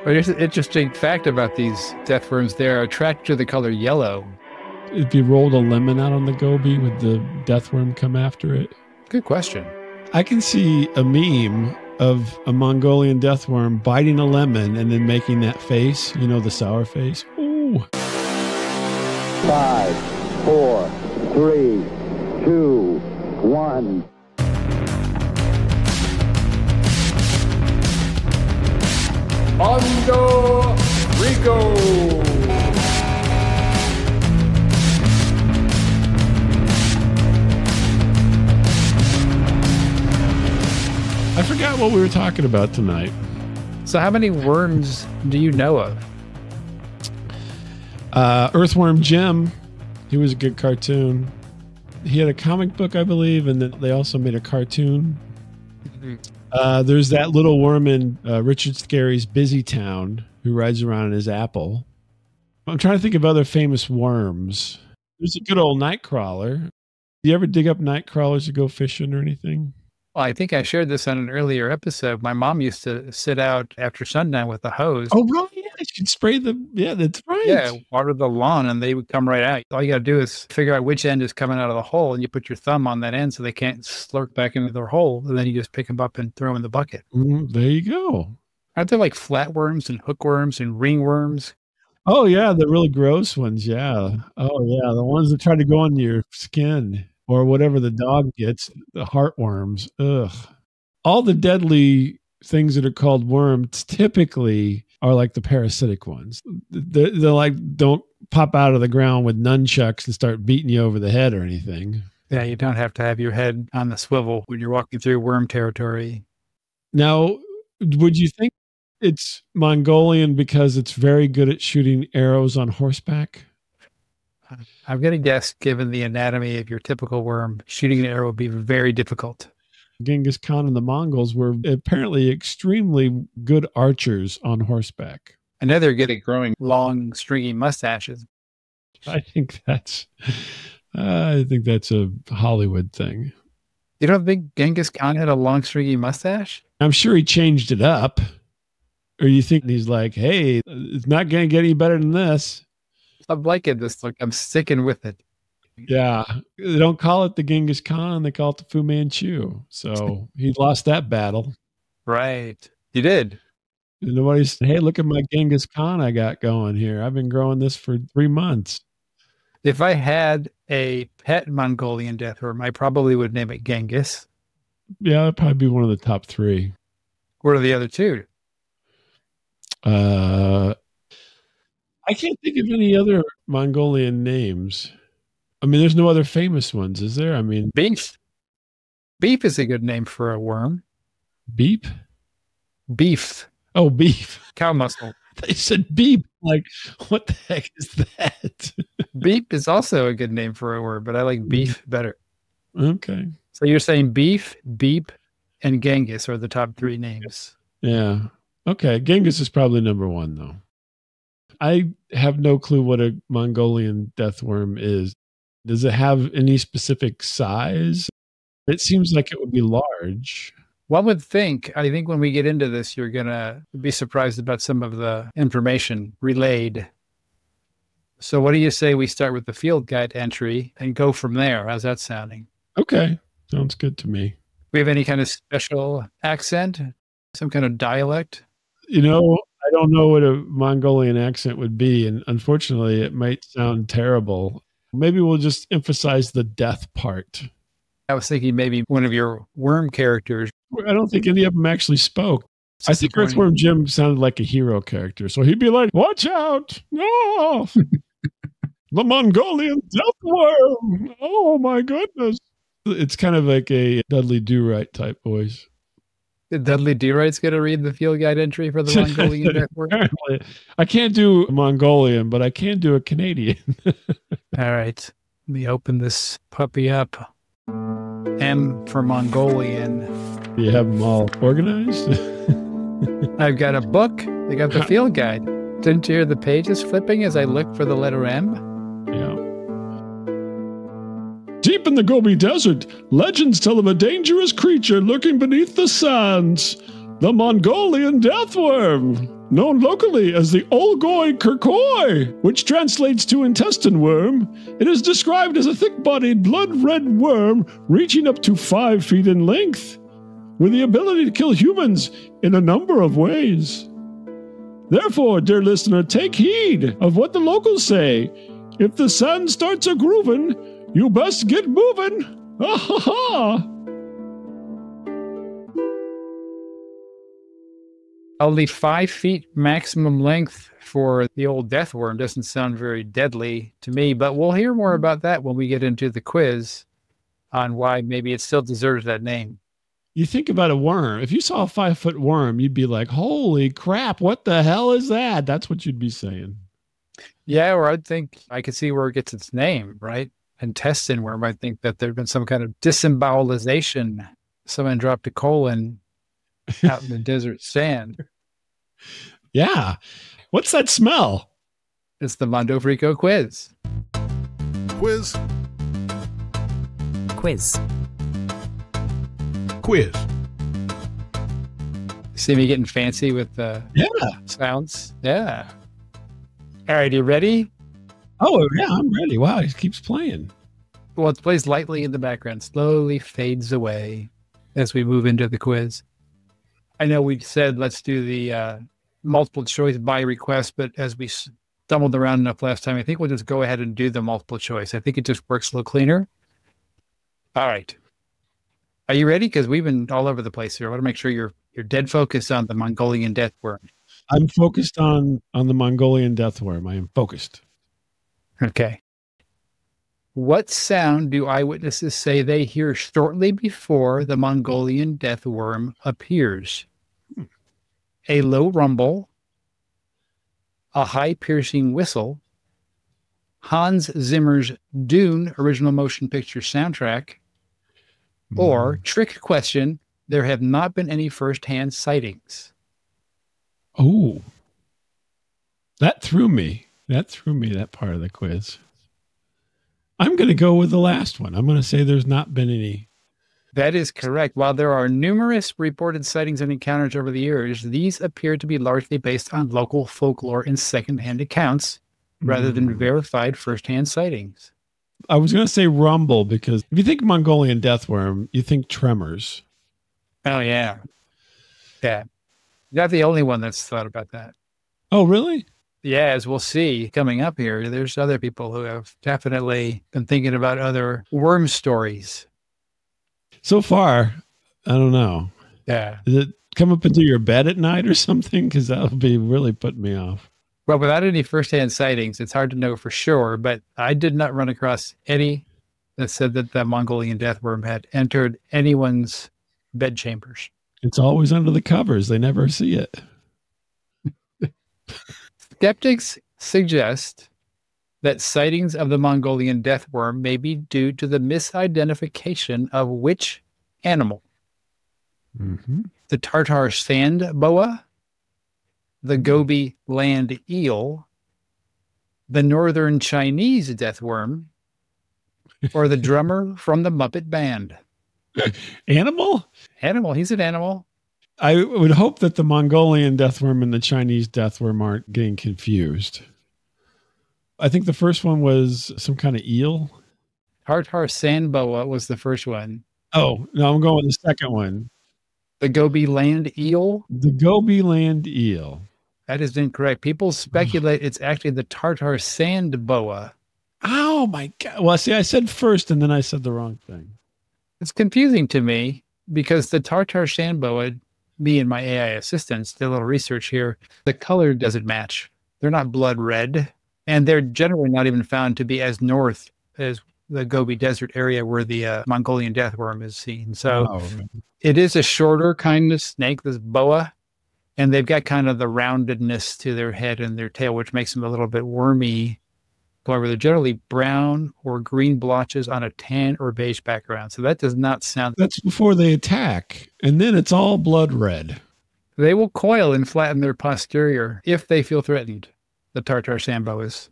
But here's an interesting fact about these death worms. They're attracted to the color yellow. If you rolled a lemon out on the goby, would the death worm come after it? Good question. I can see a meme of a Mongolian death worm biting a lemon and then making that face, you know, the sour face. Ooh. 5, 4, 3, 2, 1. Mondo Rico. I forgot what we were talking about tonight. So how many worms do you know of? Earthworm Jim. He was a good cartoon. He had a comic book, I believe, and then they also made a cartoon. There's that little worm in Richard Scarry's Busy Town who rides around in his apple. I'm trying to think of other famous worms. There's a good old nightcrawler. Do you ever dig up nightcrawlers to go fishing or anything? Well, I think I shared this on an earlier episode. My mom used to sit out after sundown with a hose. Oh, right. Yeah, you could spray the... Yeah, that's right. Yeah, water the lawn, and they would come right out. All you got to do is figure out which end is coming out of the hole, and you put your thumb on that end so they can't slurp back into their hole, and then you just pick them up and throw them in the bucket. There you go. Aren't there like flatworms and hookworms and ringworms? Oh, yeah, the really gross ones, yeah. Oh, yeah, the ones that try to go on your skin. Or whatever the dog gets, the heartworms. Ugh. All the deadly things that are called worms typically are like the parasitic ones. They're like, don't pop out of the ground with nunchucks and start beating you over the head or anything. Yeah, you don't have to have your head on the swivel when you're walking through worm territory. Now, would you think it's Mongolian because it's very good at shooting arrows on horseback? I'm going to guess, given the anatomy of your typical worm, shooting an arrow would be very difficult. Genghis Khan and the Mongols were apparently extremely good archers on horseback. I know they're good at growing long, stringy mustaches. I think that's a Hollywood thing. You don't think Genghis Khan had a long, stringy mustache? I'm sure he changed it up. Or you think he's like, hey, it's not going to get any better than this. I'm liking this look. I'm sticking with it. Yeah. They don't call it the Genghis Khan. They call it the Fu Manchu. So he lost that battle. Right. You did. And nobody said, hey, look at my Genghis Khan I got going here. I've been growing this for 3 months. If I had a pet Mongolian death worm, I probably would name it Genghis. Yeah, that'd probably be one of the top 3. What are the other 2? I can't think of any other Mongolian names. I mean, there's no other famous ones, is there? I mean, Beef. Beef is a good name for a worm. Beep? Beef. Oh, beef. Cow muscle. They said beep. Like, what the heck is that? Beep is also a good name for a worm, but I like beef better. Okay. So you're saying beef, beep, and Genghis are the top 3 names. Yeah. Okay. Genghis is probably number 1, though. I have no clue what a Mongolian death worm is. Does it have any specific size? It seems like it would be large. One would think, I think when we get into this, you're going to be surprised about some of the information relayed. So what do you say we start with the field guide entry and go from there? How's that sounding? Okay. Sounds good to me. We have any kind of special accent? Some kind of dialect? You know, I don't know what a Mongolian accent would be, and unfortunately, it might sound terrible. Maybe we'll just emphasize the death part. I was thinking maybe one of your worm characters. I don't think any of them actually spoke. I think Earthworm Jim sounded like a hero character, so he'd be like, watch out! No! The Mongolian death worm! Oh my goodness! It's kind of like a Dudley Do-Right type voice. Dudley Do-Right's going to read the field guide entry for the Mongolian death worm? I can't do Mongolian, but I can do a Canadian. All right. Let me open this puppy up. M for Mongolian. Do you have them all organized? I've got a book. They got the field guide. Didn't you hear the pages flipping as I looked for the letter M? Yeah. Deep in the Gobi Desert, legends tell of a dangerous creature lurking beneath the sands. The Mongolian death worm. known locally as the Olgoi Kirkoi, which translates to intestine worm. It is described as a thick-bodied, blood-red worm reaching up to 5 feet in length, with the ability to kill humans in a number of ways. Therefore, dear listener, take heed of what the locals say. If the sun starts a-groovin', you best get moving. Ha ha ha! Only 5 feet maximum length for the old death worm doesn't sound very deadly to me, but we'll hear more about that when we get into the quiz on why maybe it still deserves that name. You think about a worm. If you saw a 5-foot worm, you'd be like, holy crap, what the hell is that? That's what you'd be saying. Yeah, or I'd think I could see where it gets its name, right? Intestine worm. I think that there'd been some kind of disembowelization. Someone dropped a colon out in the desert sand. Yeah. What's that smell? It's the Mondo Frico quiz. Quiz. Quiz. Quiz. See me getting fancy with the sounds? Yeah. All right, you ready? Oh, yeah, I'm ready. Wow, he keeps playing. Well, it plays lightly in the background, slowly fades away as we move into the quiz. I know we said let's do the multiple choice by request, but as we stumbled around enough last time, I think we'll just go ahead and do the multiple choice. I think it just works a little cleaner. All right. Are you ready? Because we've been all over the place here. I want to make sure you're dead focused on the Mongolian death worm. I'm focused on the Mongolian death worm. I am focused. Okay. What sound do eyewitnesses say they hear shortly before the Mongolian death worm appears? A low rumble, a high piercing whistle, Hans Zimmer's Dune original motion picture soundtrack, or trick question, there have not been any firsthand sightings. Oh, that threw me. That part of the quiz. I'm going to go with the last one. I'm going to say there's not been any. That is correct. While there are numerous reported sightings and encounters over the years, these appear to be largely based on local folklore and secondhand accounts rather than verified firsthand sightings. I was going to say rumble because if you think Mongolian death worm, you think tremors. Oh, yeah. Yeah. You're not the only one that's thought about that. Oh, really? Yeah, as we'll see coming up here, there's other people who have definitely been thinking about other worm stories. So far, I don't know. Yeah. Does it come up into your bed at night or something? Because that'll be really putting me off. Well, without any firsthand sightings, it's hard to know for sure, but I did not run across any that said that the Mongolian death worm had entered anyone's bedchambers. It's always under the covers. They never see it. Skeptics suggest that sightings of the Mongolian death worm may be due to the misidentification of which animal? The Tartar sand boa, the Gobi land eel, the northern Chinese death worm, or the drummer from the Muppet Band. Animal? Animal. He's an animal. I would hope that the Mongolian death worm and the Chinese death worm aren't getting confused. I think the first one was some kind of eel. Tartar sand boa was the first one. Oh, no, I'm going with the second one. The Gobi land eel? The Gobi land eel. That is incorrect. People speculate it's actually the Tartar sand boa. Oh, my God. Well, see, I said first and then I said the wrong thing. It's confusing to me because the Tartar sand boa, me and my AI assistants did a little research here. The color doesn't match. They're not blood red, and they're generally not even found to be as north as the Gobi Desert area where the Mongolian death worm is seen. So it is a shorter kind of snake, this boa, and they've got kind of the roundedness to their head and their tail, which makes them a little bit wormy. However, they're generally brown or green blotches on a tan or beige background. So that does not sound... That's before they attack. And then it's all blood red. They will coil and flatten their posterior if they feel threatened, the Tartar sand boas.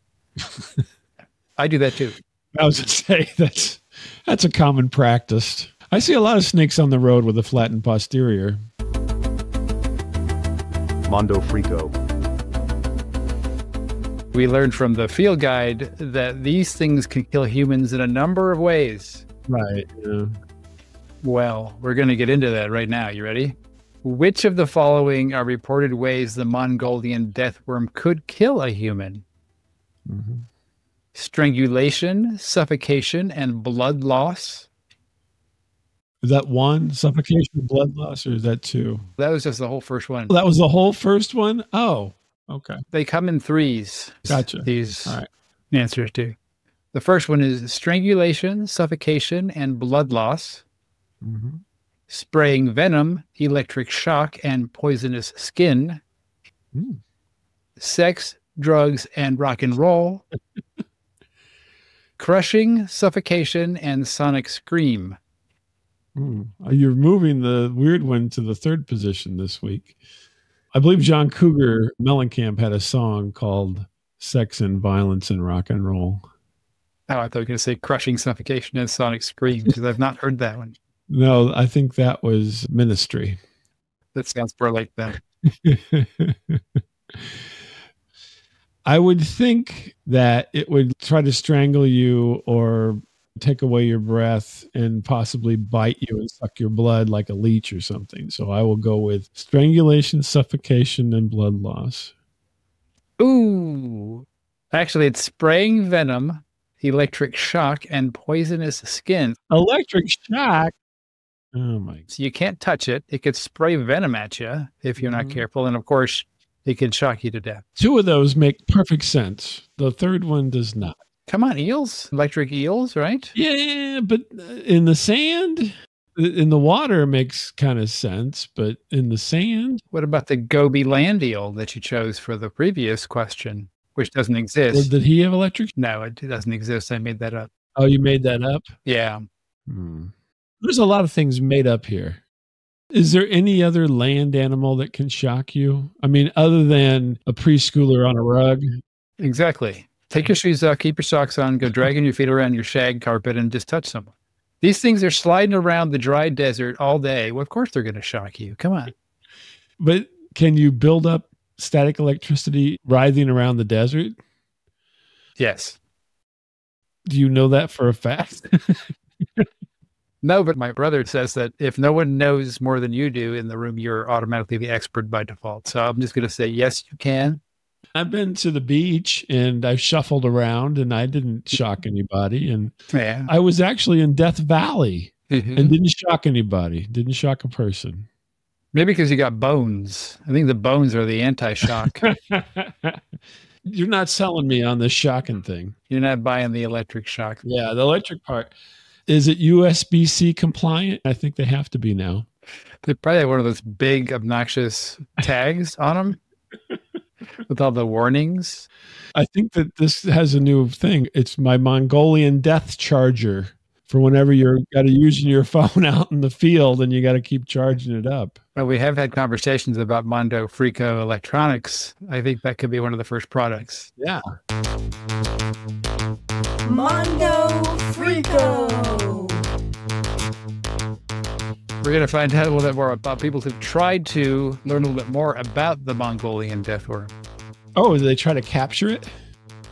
I do that too. I was going to say, that's a common practice. I see a lot of snakes on the road with a flattened posterior. Mondo Frico. We learned from the field guide that these things can kill humans in a number of ways. Right. Yeah. Well, we're going to get into that right now. You ready? Which of the following are reported ways the Mongolian deathworm could kill a human? Mm-hmm. Strangulation, suffocation, and blood loss. Is that one, suffocation, blood loss, or is that two? That was just the whole first one. That was the whole first one? Oh, okay. They come in threes. Gotcha. These All right. answers to. The first one is strangulation, suffocation, and blood loss. Mm-hmm. Spraying venom, electric shock, and poisonous skin. Mm. Sex, drugs, and rock and roll. Crushing, suffocation, and sonic scream. You're moving the weird one to the third position this week. I believe John Cougar Mellencamp had a song called Sex and Violence and Rock and Roll. Oh, I thought you were going to say crushing, suffocation, and sonic scream, because I've not heard that one. No, I think that was Ministry. That sounds more like that. I would think that it would try to strangle you or take away your breath and possibly bite you and suck your blood like a leech or something. So I will go with strangulation, suffocation, and blood loss. Ooh. Actually, it's spraying venom, electric shock, and poisonous skin. Electric shock? Oh my. So you can't touch it. It could spray venom at you if you're not careful. And of course, it could shock you to death. Two of those make perfect sense. The third one does not. Come on, eels, electric eels, right? Yeah, but in the sand, in the water makes kind of sense, but in the sand. What about the Gobi land eel that you chose for the previous question, which doesn't exist? Well, did he have electric? No, it doesn't exist. I made that up. Oh, you made that up? Yeah. There's a lot of things made up here. Is there any other land animal that can shock you? I mean, other than a preschooler on a rug? Exactly. Take your shoes off, keep your socks on, go dragging your feet around your shag carpet and just touch someone. These things are sliding around the dry desert all day. Well, of course they're going to shock you. Come on. But can you build up static electricity writhing around the desert? Yes. Do you know that for a fact? No, but my brother says that if no one knows more than you do in the room, you're automatically the expert by default. So I'm just going to say, yes, you can. I've been to the beach and I've shuffled around and I didn't shock anybody. And Yeah. I was actually in Death Valley Mhm. and didn't shock anybody, didn't shock a person. Maybe because you got bones. I think the bones are the anti-shock. You're not selling me on this shocking thing. You're not buying the electric shock. Yeah, the electric part. Is it USB-C compliant? I think they have to be now. They probably have one of those big, obnoxious tags on them with all the warnings. I think that this has a new thing. It's my Mongolian death charger for whenever you're got to using your phone out in the field and you got to keep charging it up. Well, we have had conversations about Mondo Frico Electronics. I think that could be one of the first products. Yeah. Mondo Frico. We're going to find out a little bit more about people who've tried to learn a little bit more about the Mongolian deathworm. Oh, do they try to capture it?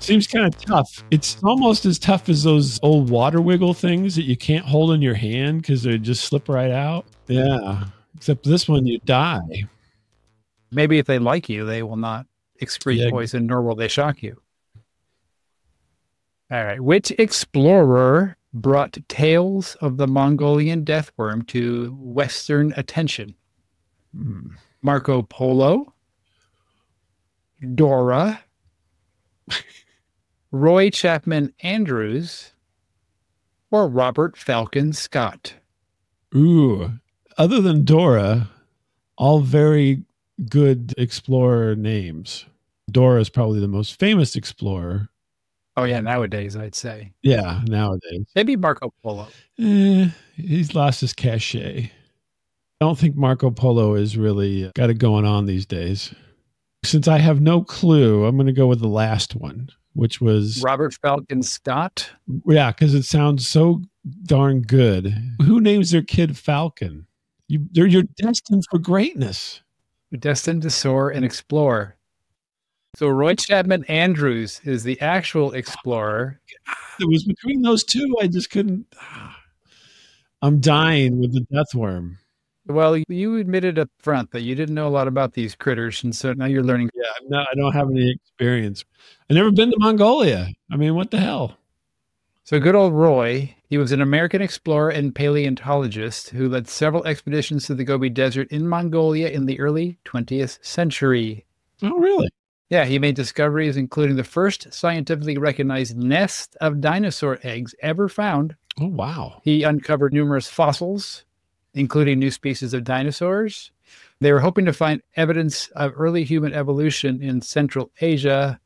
Seems kind of tough. It's almost as tough as those old water wiggle things that you can't hold in your hand because they just slip right out. Yeah. Except this one, you die. Maybe if they like you, they will not excrete Yeah. poison, nor will they shock you. All right. Which explorer brought tales of the Mongolian deathworm to Western attention? Marco Polo, Dora, Roy Chapman Andrews, or Robert Falcon Scott? Ooh. Other than Dora, all very good explorer names. Dora is probably the most famous explorer. Oh, yeah, nowadays, I'd say. Yeah, nowadays. Maybe Marco Polo. He's lost his cachet. I don't think Marco Polo is really got it going on these days. Since I have no clue, I'm going to go with the last one, which was... Robert Falcon Scott? Yeah, because it sounds so darn good. Who names their kid Falcon? You're destined for greatness. Destined to soar and explore. So Roy Chapman Andrews is the actual explorer. It was between those two. I just couldn't. I'm dying with the death worm. Well, you admitted up front that you didn't know a lot about these critters, and so now you're learning. Yeah, I don't have any experience. I've never been to Mongolia. I mean, what the hell? So good old Roy, he was an American explorer and paleontologist who led several expeditions to the Gobi Desert in Mongolia in the early 20th century. Oh, really? Yeah, he made discoveries including the first scientifically recognized nest of dinosaur eggs ever found. Oh, wow. He uncovered numerous fossils, including new species of dinosaurs. They were hoping to find evidence of early human evolution in Central Asia,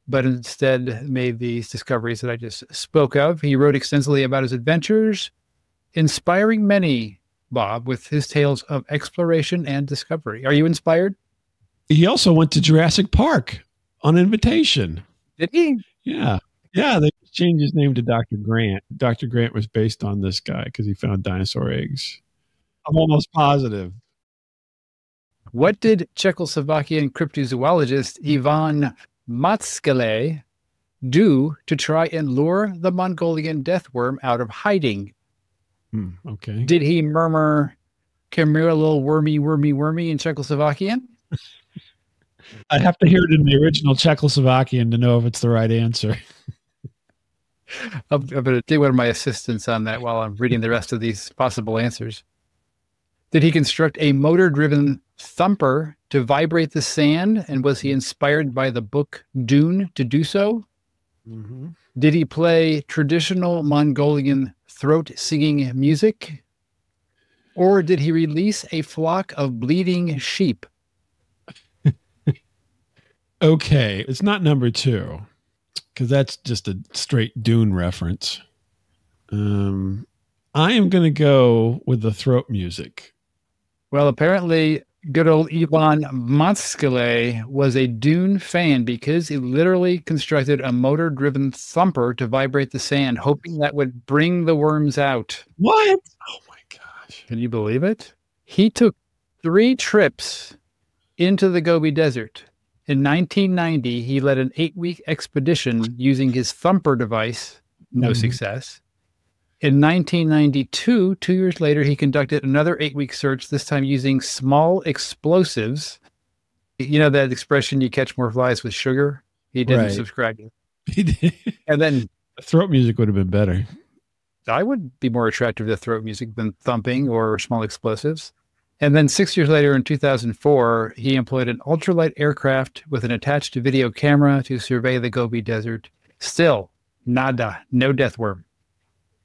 but instead made these discoveries that I just spoke of. He wrote extensively about his adventures, inspiring many, Bob, with his tales of exploration and discovery. Are you inspired? He also went to Jurassic Park on invitation. Did he? Yeah. Yeah, they changed his name to Dr. Grant. Dr. Grant was based on this guy because he found dinosaur eggs. I'm almost positive. What did Czechoslovakian cryptozoologist Ivan Matskele do to try and lure the Mongolian death worm out of hiding? Okay. Did he murmur, "Come here, little wormy, wormy, wormy" in Czechoslovakian? I'd have to hear it in the original Czechoslovakian to know if it's the right answer. I'm going to get one of my assistants on that while I'm reading the rest of these possible answers. Did he construct a motor-driven thumper to vibrate the sand, and was he inspired by the book Dune to do so? Mm-hmm. Did he play traditional Mongolian throat-singing music? Or did he release a flock of bleeding sheep? Okay, it's not number 2 because that's just a straight Dune reference. I am going to go with the throat music. Well, apparently, good old Ivan Matskele was a Dune fan because he literally constructed a motor-driven thumper to vibrate the sand, hoping that would bring the worms out. What? Oh, my gosh. Can you believe it? He took 3 trips into the Gobi Desert. In 1990, he led an 8-week expedition using his thumper device. No success. In 1992, 2 years later, he conducted another 8-week search, this time using small explosives. You know that expression, you catch more flies with sugar? He didn't subscribe to it. He did. And then Throat music would have been better. I would be more attracted to throat music than thumping or small explosives. And then 6 years later, in 2004, he employed an ultralight aircraft with an attached video camera to survey the Gobi Desert. Still, nada, no death worm.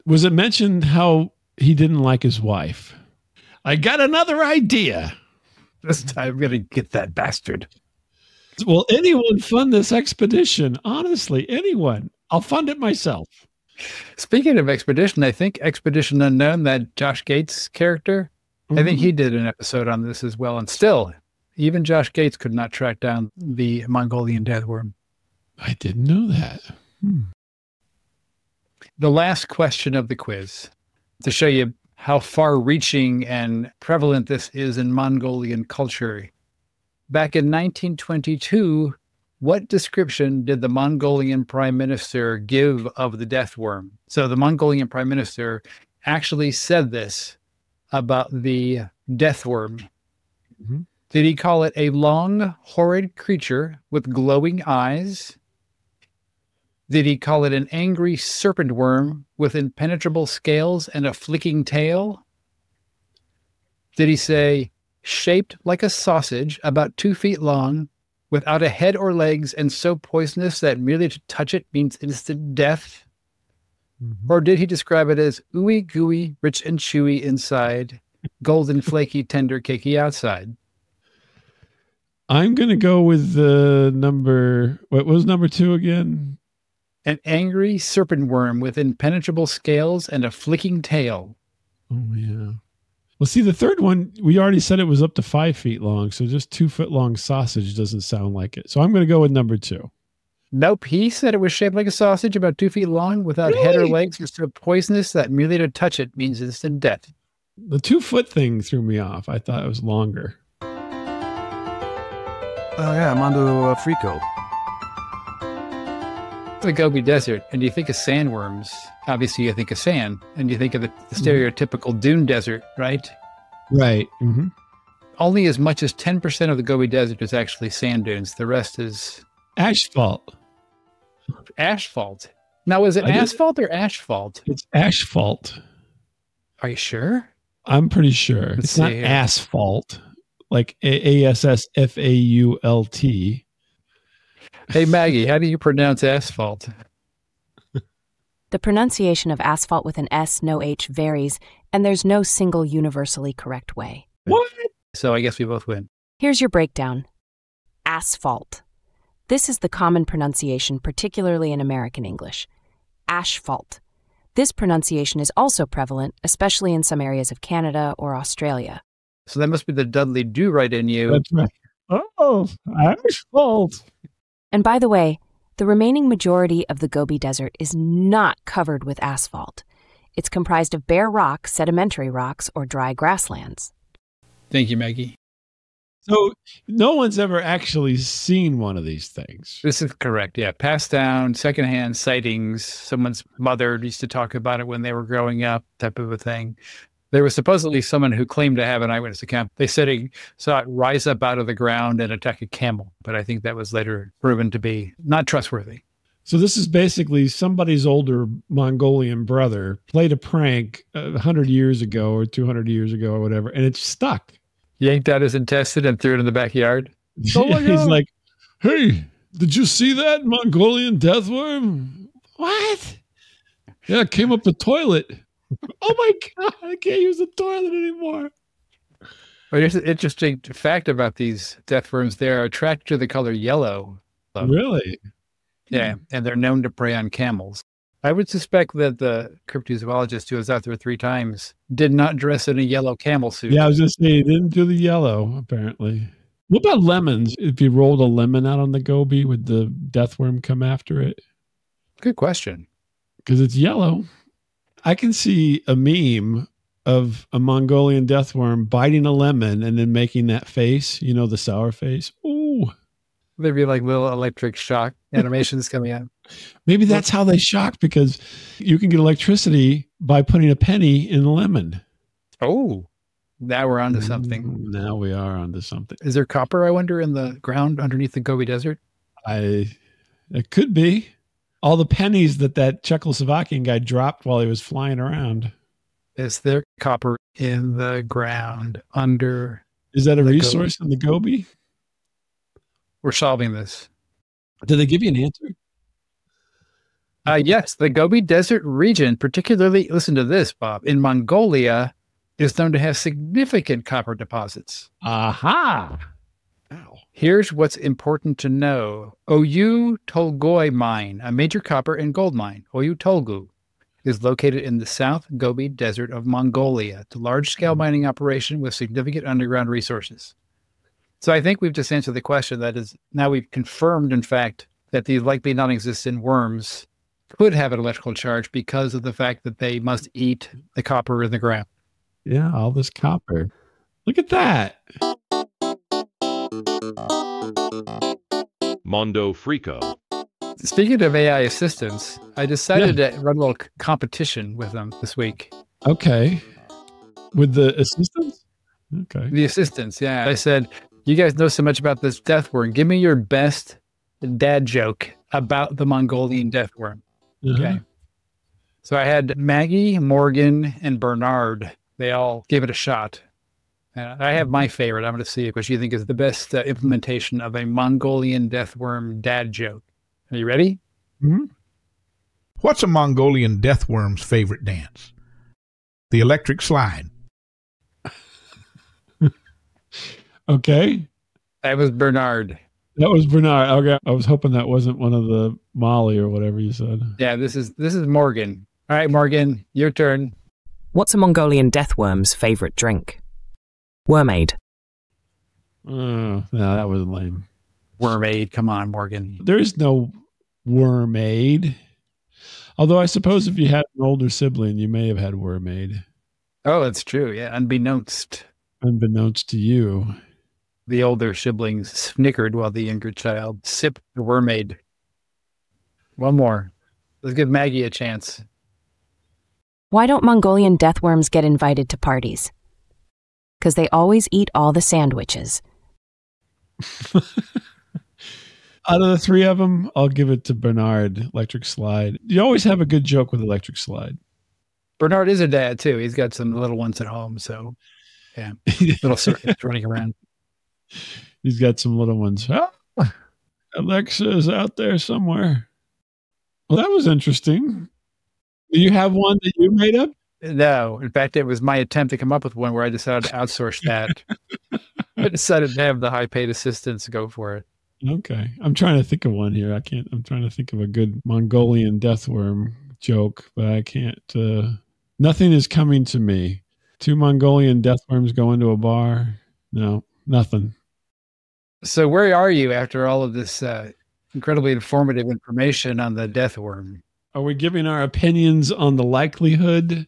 Was it mentioned how he didn't like his wife? I got another idea. This time I'm going to get that bastard. Will anyone fund this expedition? Honestly, anyone. I'll fund it myself. Speaking of expedition, I think Expedition Unknown, that Josh Gates character, I think he did an episode on this as well. And still, even Josh Gates could not track down the Mongolian death worm. I didn't know that. The last question of the quiz, to show you how far-reaching and prevalent this is in Mongolian culture. Back in 1922, what description did the Mongolian Prime Minister give of the death worm? So the Mongolian Prime Minister actually said this about the death worm. Did he call it a long, horrid creature with glowing eyes? Did he call it an angry serpent worm with impenetrable scales and a flicking tail? Did he say, shaped like a sausage, about 2 feet long, without a head or legs, and so poisonous that merely to touch it means instant death? Or did he describe it as ooey gooey, rich and chewy inside, golden flaky, tender, cakey outside? I'm going to go with the number, what was number 2 again? An angry serpent worm with impenetrable scales and a flicking tail. Oh, yeah. Well, see, the third one, we already said it was up to 5 feet long, so just 2 foot long sausage doesn't sound like it. So I'm going to go with number 2. Nope, he said it was shaped like a sausage, about 2 feet long, without head or legs, and so poisonous that merely to touch it means instant death. The 2 foot thing threw me off. I thought it was longer. Oh yeah, Mondo Frico. The Gobi Desert, and you think of sandworms, obviously you think of sand, and you think of the stereotypical dune desert, right? Right. Mm-hmm. Only as much as 10% of the Gobi Desert is actually sand dunes. The rest is Asphalt. asphalt. Now, is it asphalt or asphalt? It's asphalt. Are you sure? I'm pretty sure. Let's It's not see here. asphalt, like ASSFAULT. Hey, Maggie, how do you pronounce asphalt? The pronunciation of asphalt with an S, no H varies, and there's no single universally correct way. What? So I guess we both win. Here's your breakdown. Asphalt. This is the common pronunciation, particularly in American English. Asphalt. This pronunciation is also prevalent, especially in some areas of Canada or Australia. So that must be the Dudley Do-Right in you. That's right. Oh, asphalt. And by the way, the remaining majority of the Gobi Desert is not covered with asphalt. It's comprised of bare rock, sedimentary rocks, or dry grasslands. Thank you, Maggie. So no one's ever actually seen one of these things. This is correct. Yeah. Passed down, secondhand sightings. Someone's mother used to talk about it when they were growing up, type of a thing. There was supposedly someone who claimed to have an eyewitness account. They said he saw it rise up out of the ground and attack a camel, but I think that was later proven to be not trustworthy. So this is basically somebody's older Mongolian brother played a prank 100 years ago or 200 years ago or whatever, and it stuck. Yanked out his intestine and threw it in the backyard. Oh my He's God. like, hey, did you see that Mongolian death worm? What? Yeah, it came up the toilet. Oh my God, I can't use the toilet anymore. But here's an interesting fact about these death worms. They're attracted to the color yellow. Really? Yeah, and they're known to prey on camels. I would suspect that the cryptozoologist who was out there 3 times did not dress in a yellow camel suit. Yeah, I was going to say, he didn't do the yellow, apparently. What about lemons? If you rolled a lemon out on the Gobi, would the death worm come after it? Good question. Because it's yellow. I can see a meme of a Mongolian death worm biting a lemon and then making that face, you know, the sour face. Ooh. There'd be like little electric shock animations coming out. Maybe that's how they shock, because you can get electricity by putting a penny in a lemon. Oh, now we're onto something. Now we are onto something. Is there copper, I wonder, in the ground underneath the Gobi Desert? It could be. All the pennies that Czechoslovakian guy dropped while he was flying around. Is there copper in the ground under? Is that a the resource in the Gobi? We're solving this. Did they give you an answer? Yes, the Gobi Desert region, particularly, listen to this, Bob, in Mongolia, is known to have significant copper deposits. Aha! Ow. Here's what's important to know. Oyu Tolgoi mine, a major copper and gold mine, Oyu Tolgu, is located in the South Gobi Desert of Mongolia. It's a large-scale mining operation with significant underground resources. So I think we've just answered the question. That is, now we've confirmed, in fact, that these likely non-existent worms could have an electrical charge because of the fact that they must eat the copper in the ground. Yeah, all this copper. Look at that. Mondo Frico. Speaking of AI assistants, I decided to run a little competition with them this week. Okay. With the assistants? Okay. The assistants, yeah. I said, you guys know so much about this death worm. Give me your best dad joke about the Mongolian death worm. Okay. So I had Maggie, Morgan, and Bernard. They all gave it a shot. I have my favorite. I'm going to see what you think is the best implementation of a Mongolian death worm dad joke. Are you ready? Mm-hmm. What's a Mongolian death worm's favorite dance? The electric slide. Okay. That was Bernard. That was Bernard. Okay. I was hoping that wasn't one of the Molly or whatever you said. Yeah, this is Morgan. All right, Morgan, your turn. What's a Mongolian death worm's favorite drink? Wormade. Oh, no, that was lame. Wormade. Come on, Morgan. There is no Wormade. Although I suppose if you had an older sibling, you may have had Wormade. Oh, that's true. Yeah, unbeknownst. Unbeknownst to you. The older siblings snickered while the younger child sipped the Wormade. One more. Let's give Maggie a chance. Why don't Mongolian death worms get invited to parties? Because they always eat all the sandwiches. Out of the three of them, I'll give it to Bernard, Electric Slide. You always have a good joke with Electric Slide. Bernard is a dad, too. He's got some little ones at home, so yeah. Little circuits running around. He's got some little ones. Oh, Alexa is out there somewhere. Well, that was interesting. Do you have one that you made up? No. In fact, it was my attempt to come up with one where I decided to outsource that. I decided to have the high-paid assistants go for it. Okay. I'm trying to think of one here. I'm trying to think of a good Mongolian death worm joke, but I can't. Nothing is coming to me. 2 Mongolian death worms go into a bar. No, nothing. So where are you after all of this incredibly informative information on the death worm? Are we giving our opinions on the likelihood?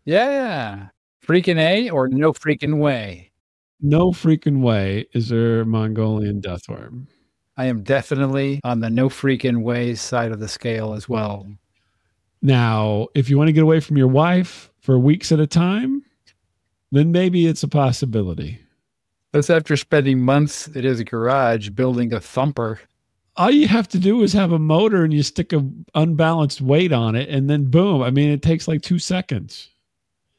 Yeah. Freaking A or no freaking way? No freaking way is there a Mongolian death worm. I am definitely on the no freaking way side of the scale as well. Now, if you want to get away from your wife for weeks at a time, then maybe it's a possibility. That's after spending months at his garage building a thumper. All you have to do is have a motor and you stick an unbalanced weight on it and then boom. I mean, it takes like 2 seconds.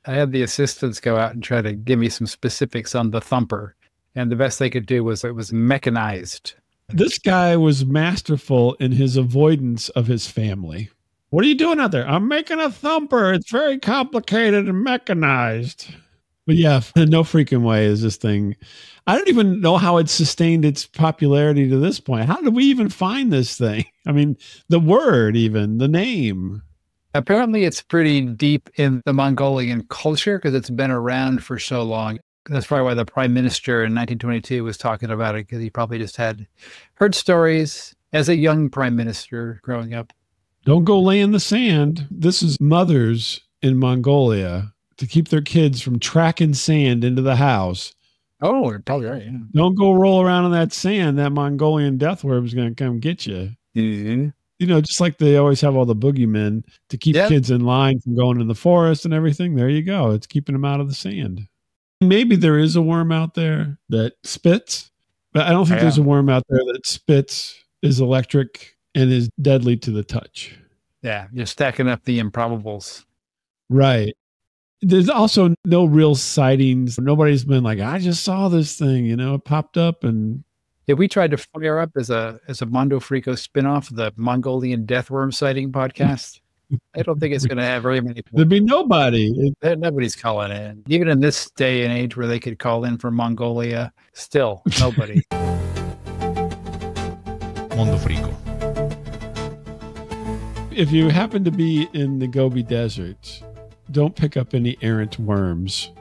I had the assistants go out and try to give me some specifics on the thumper. And the best they could do was it was mechanized. This guy was masterful in his avoidance of his family. What are you doing out there? I'm making a thumper. It's very complicated and mechanized. But yeah, no freaking way is this thing. I don't even know how it sustained its popularity to this point. How did we even find this thing? I mean, the word even, the name. Apparently it's pretty deep in the Mongolian culture because it's been around for so long. That's probably why the prime minister in 1922 was talking about it, because he probably just had heard stories as a young prime minister growing up. Don't go lay in the sand. This is mothers in Mongolia to keep their kids from tracking sand into the house. Oh, you're probably right. Yeah. Don't go roll around in that sand. That Mongolian death worm is going to come get you. Mm-hmm. You know, just like they always have all the boogeymen to keep kids in line from going in the forest and everything. There you go. It's keeping them out of the sand. Maybe there is a worm out there that spits, but I don't think there's a worm out there that spits, is electric, and is deadly to the touch. Yeah, you're stacking up the improbables. Right. There's also no real sightings. Nobody's been like, I just saw this thing, you know, it popped up. And yeah, we tried to fire up as a Mondo Frico spinoff, the Mongolian death worm sighting podcast. I don't think it's going to have very many people. There'd be nobody. Nobody's calling in. Even in this day and age where they could call in from Mongolia, still nobody. Mondo Frico. If you happen to be in the Gobi Desert, don't pick up any errant worms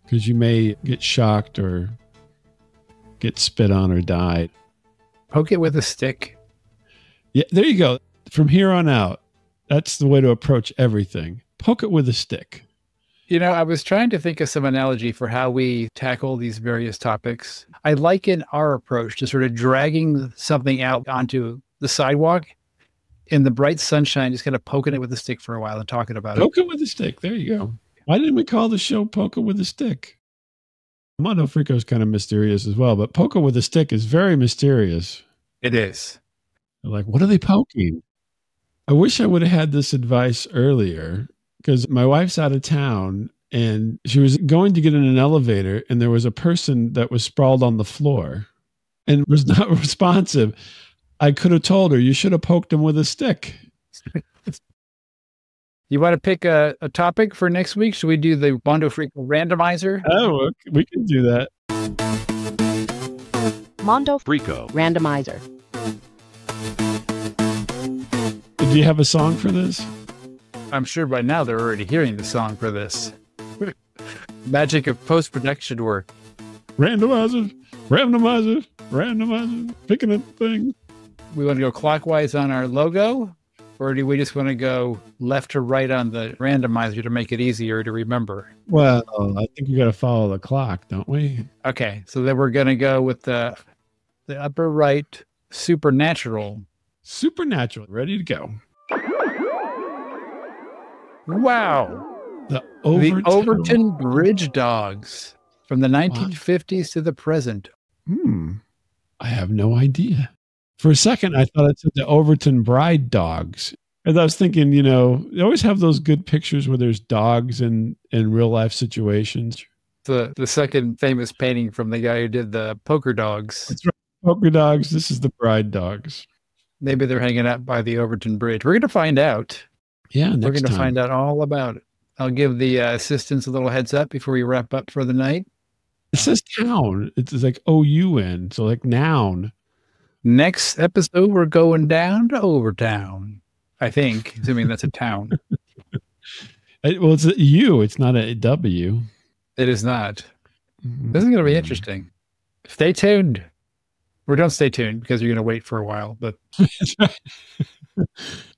because you may get shocked or get spit on or die. Poke it with a stick. Yeah, there you go. From here on out, that's the way to approach everything. Poke it with a stick. You know, I was trying to think of some analogy for how we tackle these various topics. I liken our approach to sort of dragging something out onto the sidewalk in the bright sunshine, just kind of poking it with a stick for a while and talking about it. Poke it with a stick. There you go. Why didn't we call the show Poke It with a Stick? Mondo Frico is kind of mysterious as well, but Poke It with a Stick is very mysterious. It is. They're like, what are they poking? I wish I would have had this advice earlier because my wife's out of town and she was going to get in an elevator and there was a person that was sprawled on the floor and was not responsive. I could have told her, you should have poked him with a stick. You want to pick a topic for next week? Should we do the Mondo Frico randomizer? Oh, we can do that. Mondo Frico randomizer. Do you have a song for this? I'm sure by now they're already hearing the song for this. Magic of post-production work. Randomizer, randomizer, randomizer, picking a thing. We want to go clockwise on our logo, or do we just want to go left to right on the randomizer to make it easier to remember? Well, I think we got to follow the clock, don't we? Okay, so then we're going to go with the upper right supernatural. Supernatural, ready to go. Wow. The The Overton Bridge Dogs from the 1950s to the present. I have no idea. For a second, I thought it said the Overton Bride Dogs. And I was thinking, you know, they always have those good pictures where there's dogs in real life situations. The second famous painting from the guy who did the Poker Dogs. That's right. Poker Dogs. This is the Bride Dogs. Maybe they're hanging out by the Overton Bridge. We're going to find out. Yeah, We're next going to time. find out all about it. I'll give the assistants a little heads up before we wrap up for the night. It says town. It's like O-U-N. So like noun. Next episode, we're going down to Overtown. I think, assuming that's a town. Well, it's a U. It's not a W. It is not. This is going to be interesting. Stay tuned. Or don't stay tuned because you're going to wait for a while. But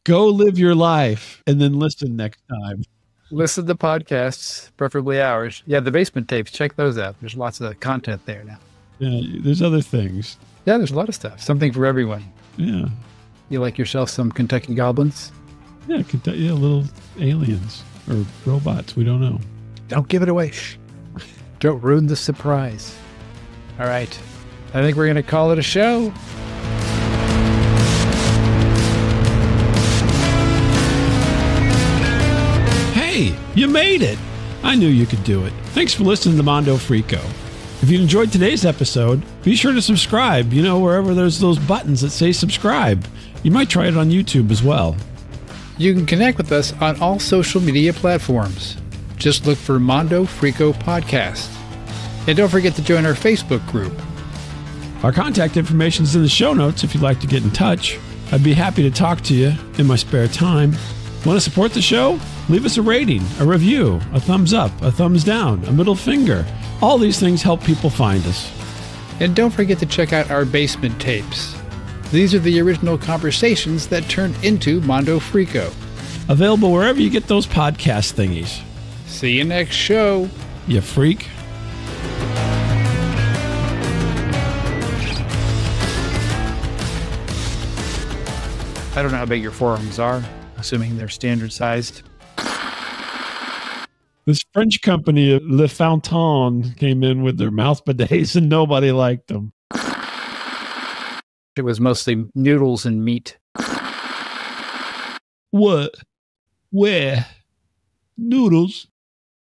Go live your life and then listen next time. listen to podcasts, preferably ours. Yeah, the basement tapes. Check those out. There's lots of content there now. Yeah, there's other things. Yeah, there's a lot of stuff. Something for everyone. Yeah. You like yourself some Kentucky Goblins? Yeah, little aliens or robots. We don't know. Don't give it away. Shh. Don't ruin the surprise. All right. I think we're going to call it a show. Hey, you made it. I knew you could do it. Thanks for listening to Mondo Frico. If you enjoyed today's episode, be sure to subscribe, wherever there's those buttons that say subscribe. You might try it on YouTube as well. You can connect with us on all social media platforms. Just look for Mondo Frico Podcast. And don't forget to join our Facebook group. Our contact information is in the show notes if you'd like to get in touch. I'd be happy to talk to you in my spare time. Want to support the show? Leave us a rating, a review, a thumbs up, a thumbs down, a middle finger. All these things help people find us. And don't forget to check out our basement tapes. These are the original conversations that turned into Mondo Frico. Available wherever you get those podcast thingies. See you next show. You freak. I don't know how big your forearms are, assuming they're standard sized. This French company, Le Fountain, came in with their mouth bidets and nobody liked them. It was mostly noodles and meat. What? Where? Noodles?